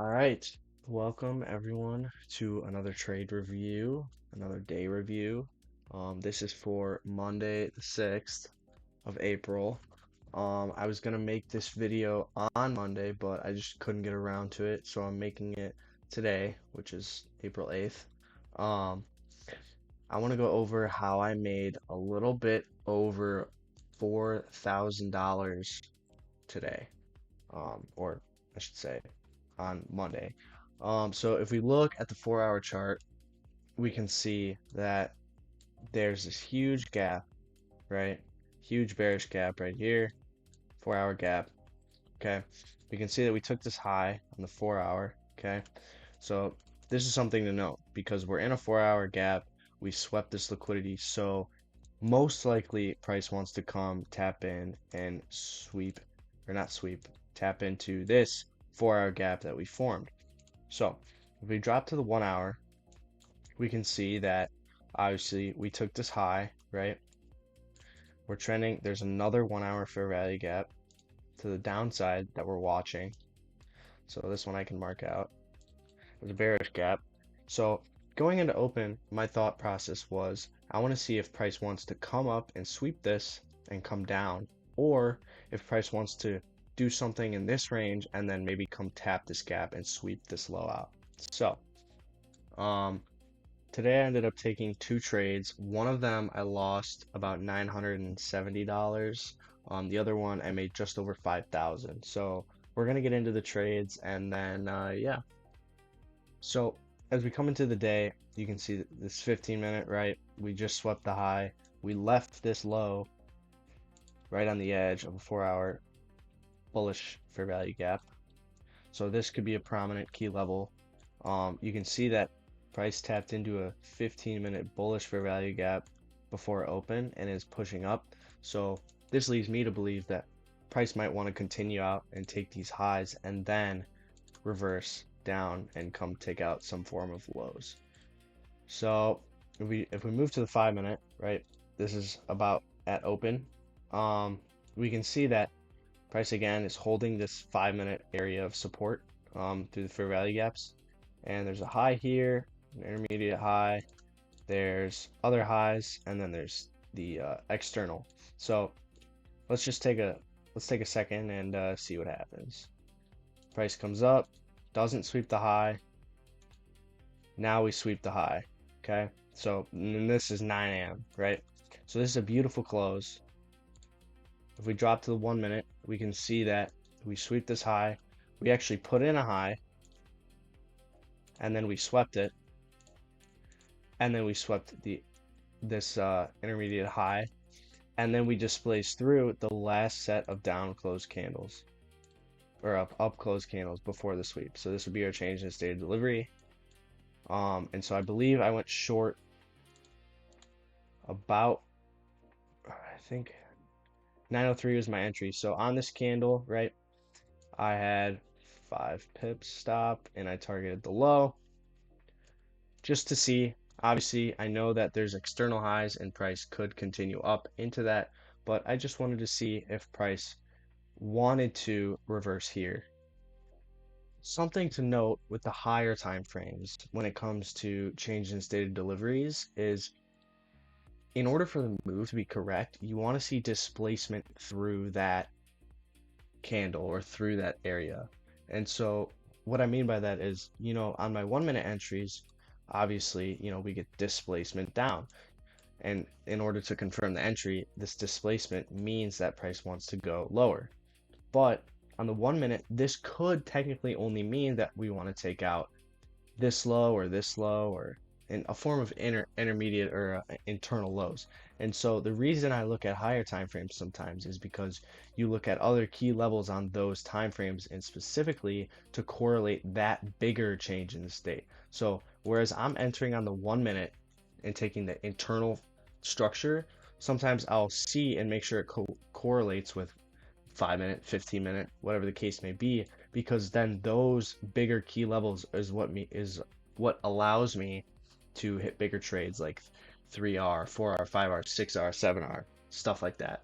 All right, welcome everyone to another trade review, another day review. This is for Monday, the 6th of April. I was gonna make this video on Monday, but I just couldn't get around to it, so I'm making it today, which is April 8th. Um, I want to go over how I made a little bit over $4,000 today, or I should say on Monday. So if we look at the 4-hour chart, we can see that there's this huge gap, right? Huge bearish gap right here, 4-hour gap. Okay. We can see that we took this high on the 4-hour. Okay. So this is something to note because we're in a 4-hour gap. We swept this liquidity. So most likely price wants to come tap in and sweep, or not sweep, tap into this 4-hour gap that we formed. So if we drop to the 1-hour, we can see that obviously we took this high, right? We're trending. There's another 1-hour fair value gap to the downside that we're watching. So this one I can mark out. There's a bearish gap. So going into open, my thought process was I want to see if price wants to come up and sweep this and come down, or if price wants to do something in this range and then maybe come tap this gap and sweep this low out. So today I ended up taking 2 trades. One of them I lost about $970. The other one I made just over 5,000. So we're gonna get into the trades and then yeah. So as we come into the day, you can see this 15-minute, right? We just swept the high. We left this low right on the edge of a 4-hour bullish fair value gap. So this could be a prominent key level. You can see that price tapped into a 15-minute bullish fair value gap before open and is pushing up. So this leads me to believe that price might want to continue out and take these highs and then reverse down and come take out some form of lows. So if we move to the 5-minute, right, this is about at open. We can see that price again is holding this 5-minute area of support through the fair value gaps, and there's a high here, an intermediate high, there's other highs, and then there's the external. So let's take a second and see what happens. Price comes up, doesn't sweep the high. Now we sweep the high. Okay, so this is 9 a.m. right? So this is a beautiful close. If we drop to the 1-minute, we can see that we sweep this high. We actually put in a high, and then we swept it, and then we swept this intermediate high, and then we displaced through the last set of down close candles, or up close candles before the sweep. So this would be our change in state of delivery. And so I believe I went short about, I think 903 was my entry. So on this candle, right, I had 5 pips stop and I targeted the low just to see. Obviously, I know that there's external highs and price could continue up into that, but I just wanted to see if price wanted to reverse here. Something to note with the higher time frames when it comes to change in state of deliveries is in order for the move to be correct, you want to see displacement through that candle or through that area. And so what I mean by that is, on my 1-minute entries, obviously, we get displacement down. And in order to confirm the entry, this displacement means that price wants to go lower. But on the 1-minute, this could technically only mean that we want to take out this low or in a form of intermediate or internal lows. And so the reason I look at higher time frames sometimes is because you look at other key levels on those time frames and specifically to correlate that bigger change in the state. So whereas I'm entering on the 1-minute and taking the internal structure, sometimes I'll see and make sure it correlates with 5-minute, 15-minute, whatever the case may be, because then those bigger key levels is what allows me to hit bigger trades like 3R, 4R, 5R, 6R, 7R, stuff like that.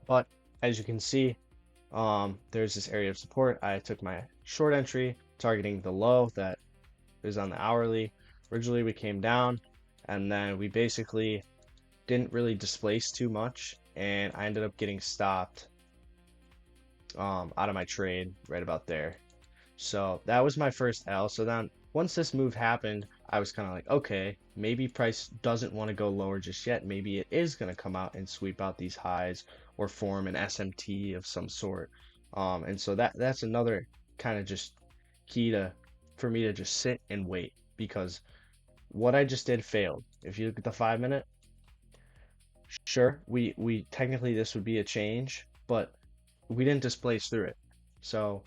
But as you can see, There's this area of support. I took my short entry, targeting the low that is on the hourly. Originally, we came down, and then we basically didn't really displace too much, and I ended up getting stopped out of my trade right about there. So that was my first L. So then once this move happened, I was kind of like, okay, maybe price doesn't want to go lower just yet. Maybe it is going to come out and sweep out these highs or form an SMT of some sort. And so that's another kind of just key to for me to just sit and wait, because what I just did failed. If you look at the 5 minute, sure, we technically this would be a change, but we didn't displace through it. So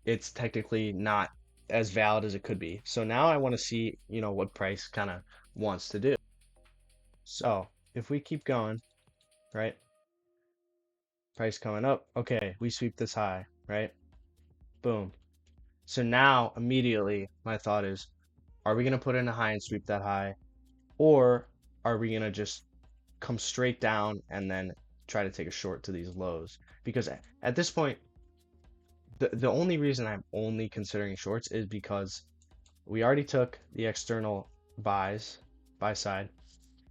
it's technically not as valid as it could be. So now I want to see, what price kind of wants to do. So if we keep going, right? Price coming up. Okay, we sweep this high, right? Boom. So now immediately my thought is, are we going to put in a high and sweep that high? Or are we going to just come straight down and then try to take a short to these lows? Because at this point, the only reason I'm only considering shorts is because we already took the external buy side,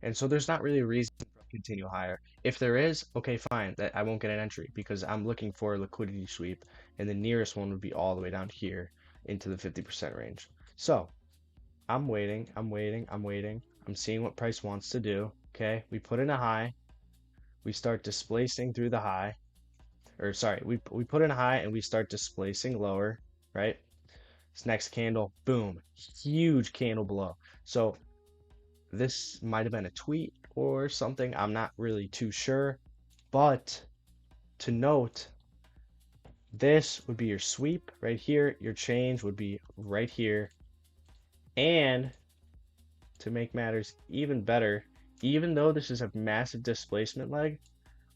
and so there's not really a reason to continue higher. If there is, okay, fine, that I won't get an entry because I'm looking for a liquidity sweep, and the nearest one would be all the way down here into the 50% range. So I'm waiting, I'm waiting, I'm waiting. I'm seeing what price wants to do. Okay, we put in a high, we start displacing through the high, or sorry, we put in a high and we start displacing lower, right? This next candle, boom, huge candle below. So this might have been a tweet or something. I'm not really too sure. But to note, this would be your sweep right here. Your change would be right here. And to make matters even better, even though this is a massive displacement leg,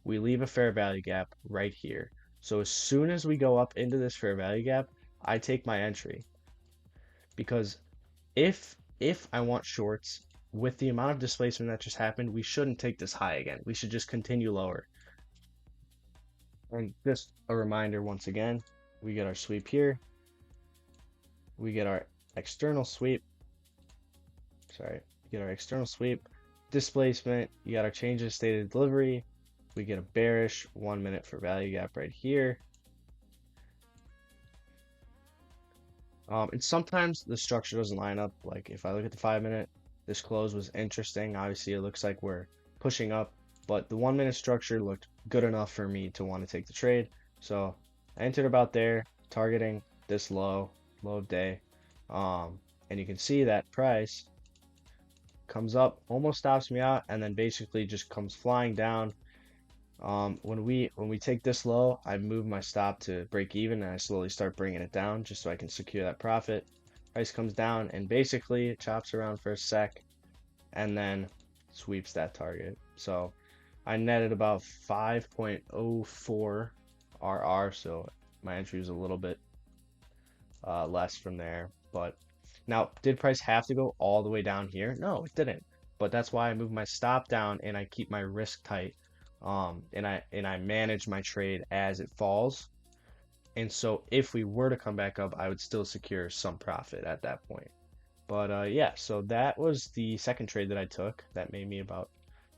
we leave a fair value gap right here. So as soon as we go up into this fair value gap, I take my entry, because if I want shorts with the amount of displacement that just happened, we shouldn't take this high again. We should just continue lower. And just a reminder once again, we get our sweep here. We get our external sweep. Sorry, we get our external sweep. Displacement, you got our change of state of delivery. We get a bearish 1 minute for value gap right here. And sometimes the structure doesn't line up. Like if I look at the 5 minute, this close was interesting. Obviously, it looks like we're pushing up, but the 1 minute structure looked good enough for me to want to take the trade. So I entered about there, targeting this low of day. And you can see that price comes up, almost stops me out, and then basically just comes flying down. When we take this low, I move my stop to break even, and I slowly start bringing it down just so I can secure that profit. Price comes down and basically it chops around for a sec and then sweeps that target. So I netted about 5.04 RR, so my entry was a little bit less from there. But now, did price have to go all the way down here? No, it didn't. But that's why I move my stop down and I keep my risk tight. And I manage my trade as it falls. And so if we were to come back up, I would still secure some profit at that point. But yeah, so that was the second trade that I took. That made me about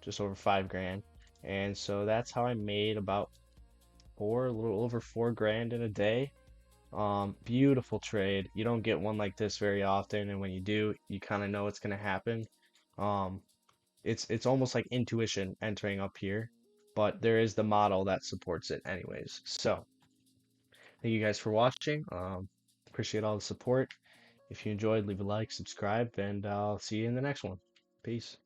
just over 5 grand. And so that's how I made about a little over 4 grand in a day. Beautiful trade. You don't get one like this very often, and when you do, you kind of know what's gonna happen. Um, it's almost like intuition entering up here, but there is the model that supports it anyways. So thank you guys for watching. Appreciate all the support. If you enjoyed, leave a like, subscribe, and I'll see you in the next one. Peace.